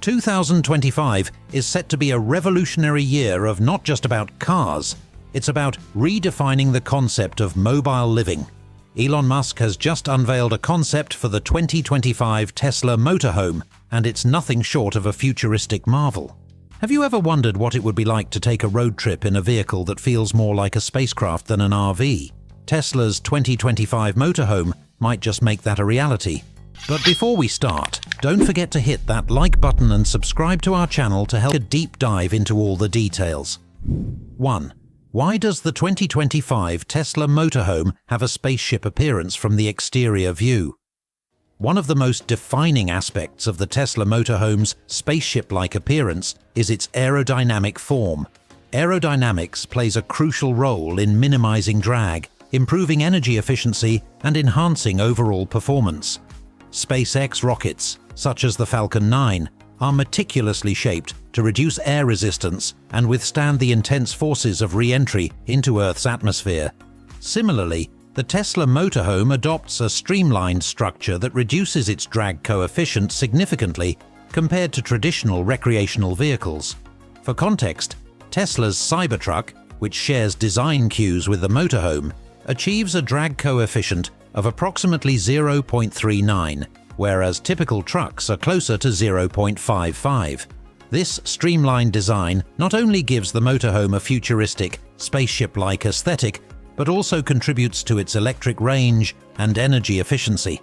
2025 is set to be a revolutionary year of not just about cars, it's about redefining the concept of mobile living. Elon Musk has just unveiled a concept for the 2025 Tesla Motorhome, and it's nothing short of a futuristic marvel. Have you ever wondered what it would be like to take a road trip in a vehicle that feels more like a spacecraft than an RV? Tesla's 2025 Motorhome might just make that a reality. But before we start, don't forget to hit that like button and subscribe to our channel to help a deep dive into all the details. 1. Why does the 2025 Tesla Motorhome have a spaceship appearance from the exterior view? One of the most defining aspects of the Tesla Motorhome's spaceship-like appearance is its aerodynamic form. Aerodynamics plays a crucial role in minimizing drag, improving energy efficiency, and enhancing overall performance. SpaceX rockets, such as the Falcon 9, are meticulously shaped to reduce air resistance and withstand the intense forces of re-entry into Earth's atmosphere. Similarly, the Tesla Motorhome adopts a streamlined structure that reduces its drag coefficient significantly compared to traditional recreational vehicles. For context, Tesla's Cybertruck, which shares design cues with the Motorhome, achieves a drag coefficient of approximately 0.39, whereas typical trucks are closer to 0.55. This streamlined design not only gives the Motorhome a futuristic, spaceship-like aesthetic, but also contributes to its electric range and energy efficiency.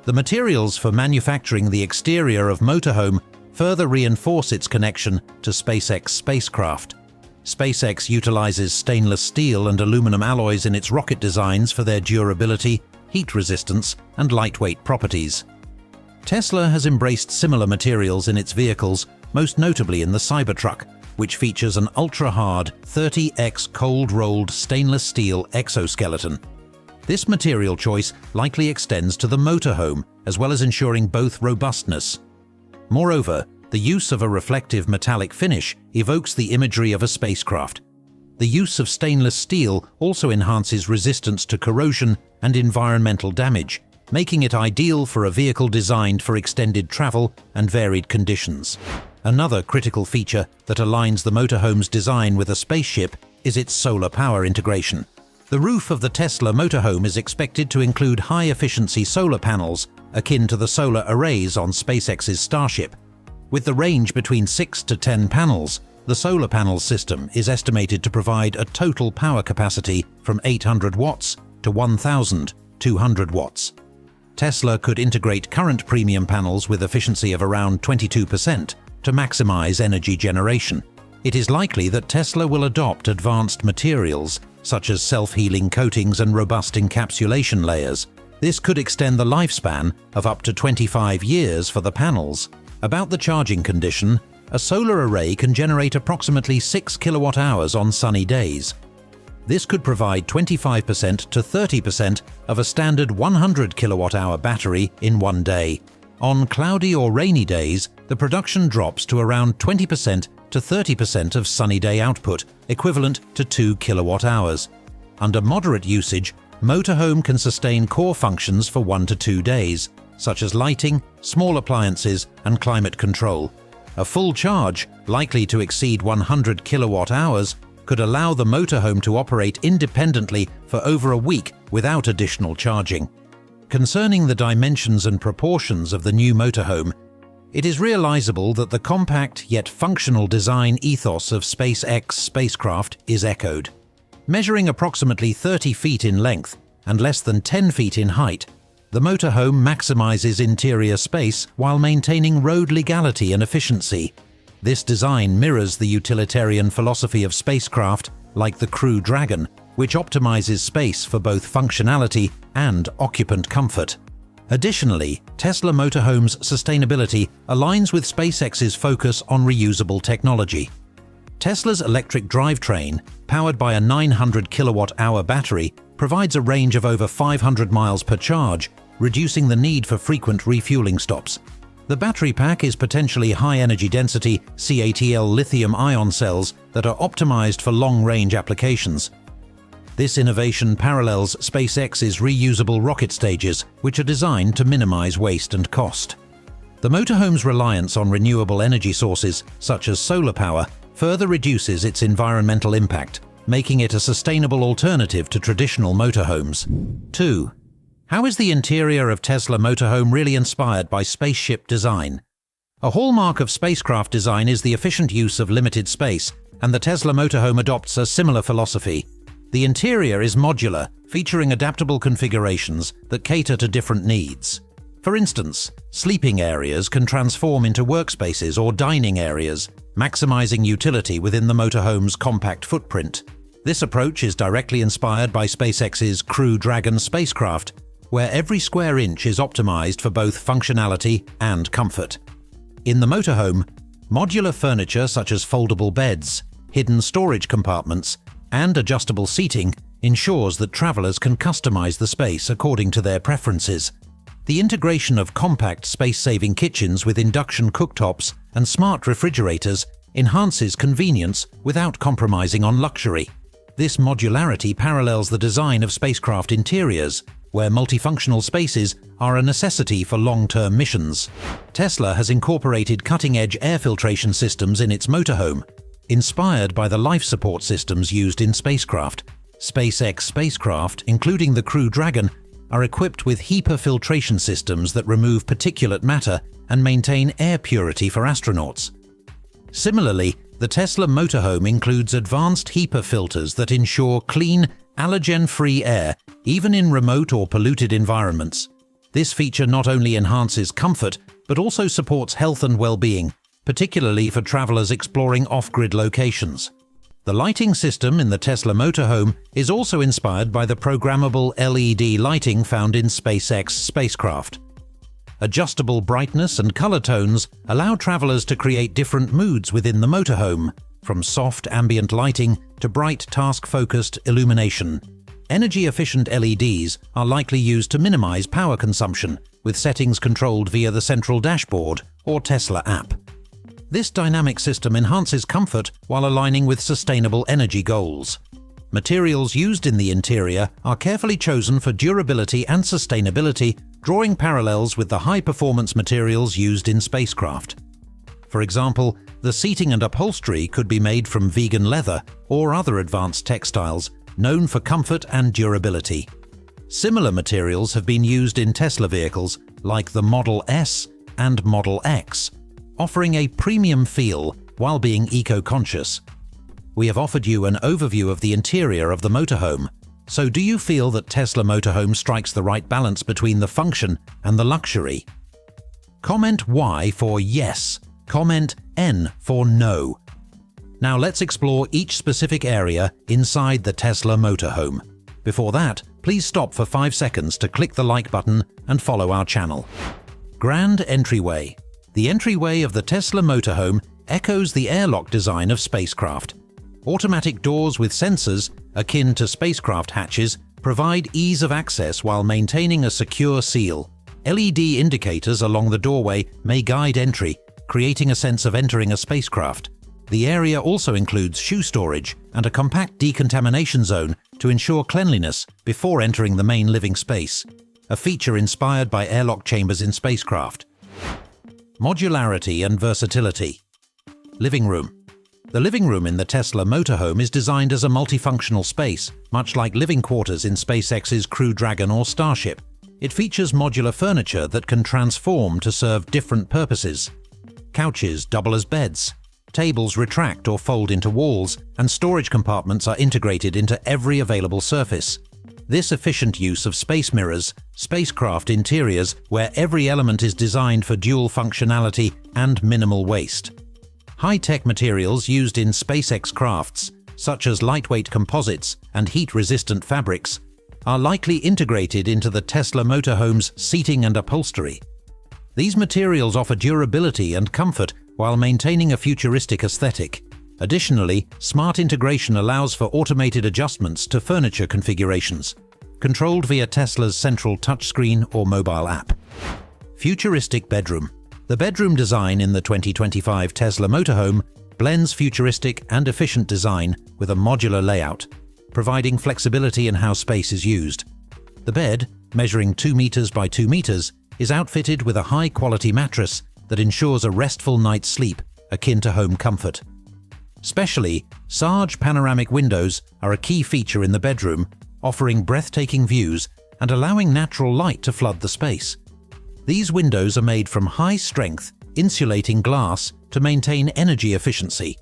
The materials for manufacturing the exterior of Motorhome further reinforce its connection to SpaceX spacecraft. SpaceX utilizes stainless steel and aluminum alloys in its rocket designs for their durability, heat resistance, and lightweight properties. Tesla has embraced similar materials in its vehicles, most notably in the Cybertruck, which features an ultra-hard 30x cold-rolled stainless steel exoskeleton. This material choice likely extends to the Motorhome, as well as ensuring both robustness. Moreover, the use of a reflective metallic finish evokes the imagery of a spacecraft. The use of stainless steel also enhances resistance to corrosion and environmental damage, making it ideal for a vehicle designed for extended travel and varied conditions. Another critical feature that aligns the Motorhome's design with a spaceship is its solar power integration. The roof of the Tesla Motorhome is expected to include high-efficiency solar panels akin to the solar arrays on SpaceX's Starship. With the range between 6 to 10 panels, the solar panel system is estimated to provide a total power capacity from 800 watts to 1,200 watts. Tesla could integrate current premium panels with efficiency of around 22% to maximize energy generation. It is likely that Tesla will adopt advanced materials such as self-healing coatings and robust encapsulation layers. This could extend the lifespan of up to 25 years for the panels. About the charging condition, a solar array can generate approximately 6 kilowatt-hours on sunny days. This could provide 25% to 30% of a standard 100 kilowatt-hour battery in one day. On cloudy or rainy days, the production drops to around 20% to 30% of sunny day output, equivalent to 2 kilowatt-hours. Under moderate usage, Motorhome can sustain core functions for 1 to 2 days, such as lighting, small appliances, and climate control. A full charge, likely to exceed 100 kilowatt-hours, could allow the Motorhome to operate independently for over a week without additional charging. Concerning the dimensions and proportions of the new Motorhome, it is realizable that the compact yet functional design ethos of SpaceX spacecraft is echoed. Measuring approximately 30 feet in length and less than 10 feet in height, the Motorhome maximizes interior space while maintaining road legality and efficiency. This design mirrors the utilitarian philosophy of spacecraft like the Crew Dragon, which optimizes space for both functionality and occupant comfort. Additionally, Tesla Motorhome's sustainability aligns with SpaceX's focus on reusable technology. Tesla's electric drivetrain, powered by a 900 kilowatt-hour battery, provides a range of over 500 miles per charge, reducing the need for frequent refueling stops. The battery pack is potentially high-energy density CATL lithium-ion cells that are optimized for long-range applications. This innovation parallels SpaceX's reusable rocket stages, which are designed to minimize waste and cost. The motorhome's reliance on renewable energy sources, such as solar power, further reduces its environmental impact, making it a sustainable alternative to traditional motorhomes. 2. How is the interior of Tesla Motorhome really inspired by spaceship design? A hallmark of spacecraft design is the efficient use of limited space, and the Tesla Motorhome adopts a similar philosophy. The interior is modular, featuring adaptable configurations that cater to different needs. For instance, sleeping areas can transform into workspaces or dining areas, maximizing utility within the motorhome's compact footprint. This approach is directly inspired by SpaceX's Crew Dragon spacecraft, where every square inch is optimized for both functionality and comfort. In the motorhome, modular furniture such as foldable beds, hidden storage compartments, and adjustable seating ensures that travelers can customize the space according to their preferences. The integration of compact space-saving kitchens with induction cooktops and smart refrigerators enhances convenience without compromising on luxury. This modularity parallels the design of spacecraft interiors, where multifunctional spaces are a necessity for long-term missions. Tesla has incorporated cutting-edge air filtration systems in its motorhome, inspired by the life support systems used in spacecraft. SpaceX spacecraft, including the Crew Dragon, are equipped with HEPA filtration systems that remove particulate matter and maintain air purity for astronauts. Similarly, the Tesla Motorhome includes advanced HEPA filters that ensure clean, allergen-free air even in remote or polluted environments. This feature not only enhances comfort, but also supports health and well-being, particularly for travelers exploring off-grid locations. The lighting system in the Tesla Motorhome is also inspired by the programmable LED lighting found in SpaceX spacecraft. Adjustable brightness and color tones allow travelers to create different moods within the motorhome, from soft ambient lighting to bright task-focused illumination. Energy-efficient LEDs are likely used to minimize power consumption, with settings controlled via the central dashboard or Tesla app. This dynamic system enhances comfort while aligning with sustainable energy goals. Materials used in the interior are carefully chosen for durability and sustainability, drawing parallels with the high-performance materials used in spacecraft. For example, the seating and upholstery could be made from vegan leather or other advanced textiles, known for comfort and durability. Similar materials have been used in Tesla vehicles like the Model S and Model X, offering a premium feel while being eco-conscious. We have offered you an overview of the interior of the motorhome. So do you feel that Tesla Motorhome strikes the right balance between the function and the luxury? Comment Y for yes, comment N for no. Now let's explore each specific area inside the Tesla Motorhome. Before that, please stop for 5 seconds to click the like button and follow our channel. Grand entryway. The entryway of the Tesla Motorhome echoes the airlock design of spacecraft. Automatic doors with sensors, akin to spacecraft hatches, provide ease of access while maintaining a secure seal. LED indicators along the doorway may guide entry, creating a sense of entering a spacecraft. The area also includes shoe storage and a compact decontamination zone to ensure cleanliness before entering the main living space, a feature inspired by airlock chambers in spacecraft. Modularity and versatility. Living room. The living room in the Tesla Motorhome is designed as a multifunctional space, much like living quarters in SpaceX's Crew Dragon or Starship. It features modular furniture that can transform to serve different purposes. Couches double as beds, tables retract or fold into walls, and storage compartments are integrated into every available surface. This efficient use of space mirrors, spacecraft interiors where every element is designed for dual functionality and minimal waste. High-tech materials used in SpaceX crafts, such as lightweight composites and heat-resistant fabrics, are likely integrated into the Tesla Motorhome's seating and upholstery. These materials offer durability and comfort while maintaining a futuristic aesthetic. Additionally, smart integration allows for automated adjustments to furniture configurations, controlled via Tesla's central touchscreen or mobile app. Futuristic bedroom. The bedroom design in the 2025 Tesla Motorhome blends futuristic and efficient design with a modular layout, providing flexibility in how space is used. The bed, measuring 2 meters by 2 meters, is outfitted with a high-quality mattress that ensures a restful night's sleep akin to home comfort. Specially, large panoramic windows are a key feature in the bedroom, offering breathtaking views and allowing natural light to flood the space. These windows are made from high-strength, insulating glass to maintain energy efficiency,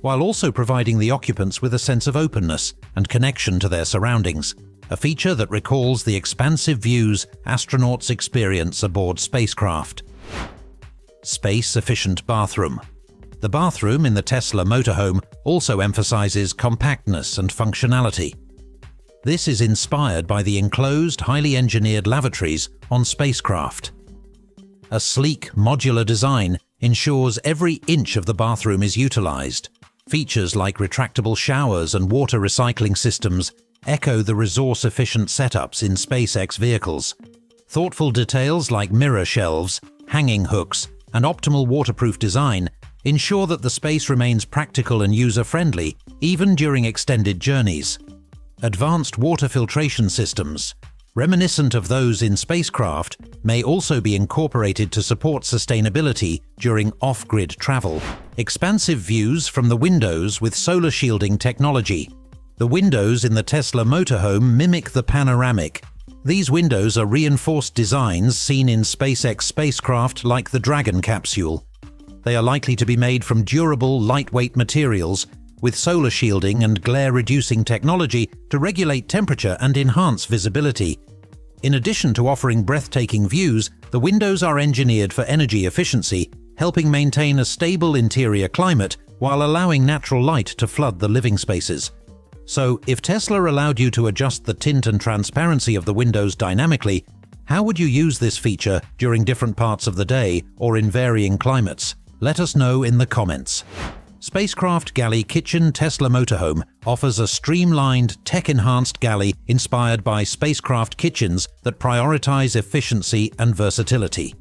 while also providing the occupants with a sense of openness and connection to their surroundings, a feature that recalls the expansive views astronauts experience aboard spacecraft. Space-efficient bathroom. The bathroom in the Tesla Motorhome also emphasizes compactness and functionality. This is inspired by the enclosed, highly engineered lavatories on spacecraft. A sleek, modular design ensures every inch of the bathroom is utilized. Features like retractable showers and water recycling systems echo the resource-efficient setups in SpaceX vehicles. Thoughtful details like mirror shelves, hanging hooks, and optimal waterproof design ensure that the space remains practical and user-friendly even during extended journeys. Advanced water filtration systems, reminiscent of those in spacecraft, may also be incorporated to support sustainability during off-grid travel. Expansive views from the windows with solar shielding technology. The windows in the Tesla Motorhome mimic the panoramic. These windows are reinforced designs seen in SpaceX spacecraft like the Dragon capsule. They are likely to be made from durable, lightweight materials with solar shielding and glare-reducing technology to regulate temperature and enhance visibility. In addition to offering breathtaking views, the windows are engineered for energy efficiency, helping maintain a stable interior climate while allowing natural light to flood the living spaces. So, if Tesla allowed you to adjust the tint and transparency of the windows dynamically, how would you use this feature during different parts of the day or in varying climates? Let us know in the comments. Spacecraft Galley Kitchen Tesla Motorhome offers a streamlined, tech-enhanced galley inspired by spacecraft kitchens that prioritize efficiency and versatility.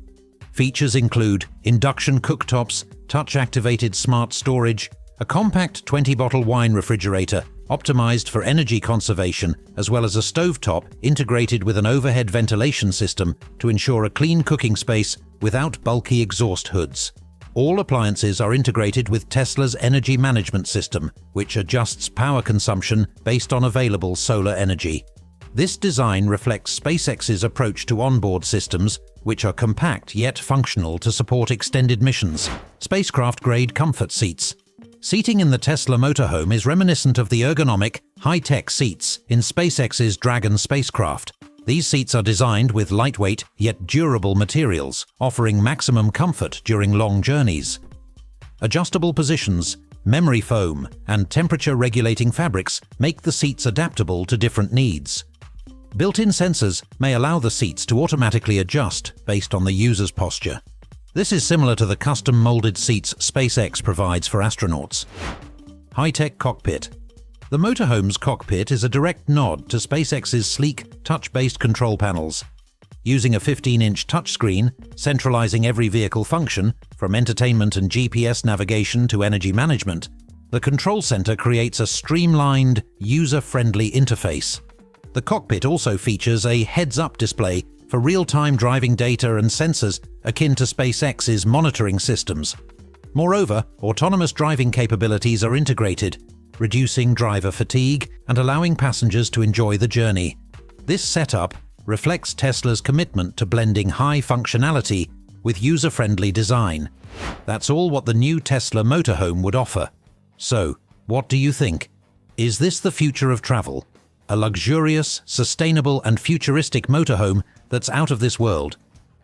Features include induction cooktops, touch-activated smart storage, a compact 20-bottle wine refrigerator optimized for energy conservation, as well as a stovetop integrated with an overhead ventilation system to ensure a clean cooking space without bulky exhaust hoods. All appliances are integrated with Tesla's energy management system, which adjusts power consumption based on available solar energy. This design reflects SpaceX's approach to onboard systems, which are compact yet functional to support extended missions. Spacecraft-grade comfort seats. Seating in the Tesla Motorhome is reminiscent of the ergonomic, high-tech seats in SpaceX's Dragon spacecraft. These seats are designed with lightweight yet durable materials, offering maximum comfort during long journeys. Adjustable positions, memory foam, and temperature-regulating fabrics make the seats adaptable to different needs. Built-in sensors may allow the seats to automatically adjust based on the user's posture. This is similar to the custom-molded seats SpaceX provides for astronauts. High-tech cockpit. The Motorhome's cockpit is a direct nod to SpaceX's sleek, touch-based control panels. Using a 15-inch touchscreen, centralizing every vehicle function, from entertainment and GPS navigation to energy management, the control center creates a streamlined, user-friendly interface. The cockpit also features a heads-up display for real-time driving data and sensors akin to SpaceX's monitoring systems. Moreover, autonomous driving capabilities are integrated, reducing driver fatigue and allowing passengers to enjoy the journey. This setup reflects Tesla's commitment to blending high functionality with user-friendly design. That's all what the new Tesla Motorhome would offer. So, what do you think? Is this the future of travel? A luxurious, sustainable and futuristic motorhome that's out of this world?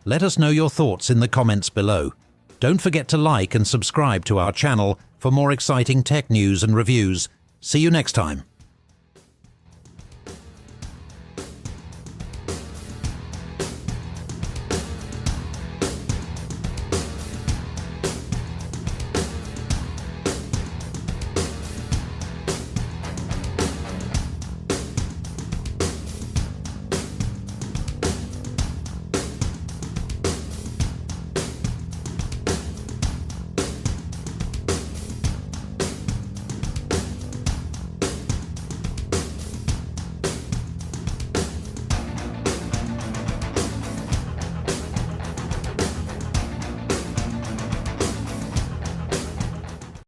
Let us know your thoughts in the comments below. Don't forget to like and subscribe to our channel for more exciting tech news and reviews. See you next time.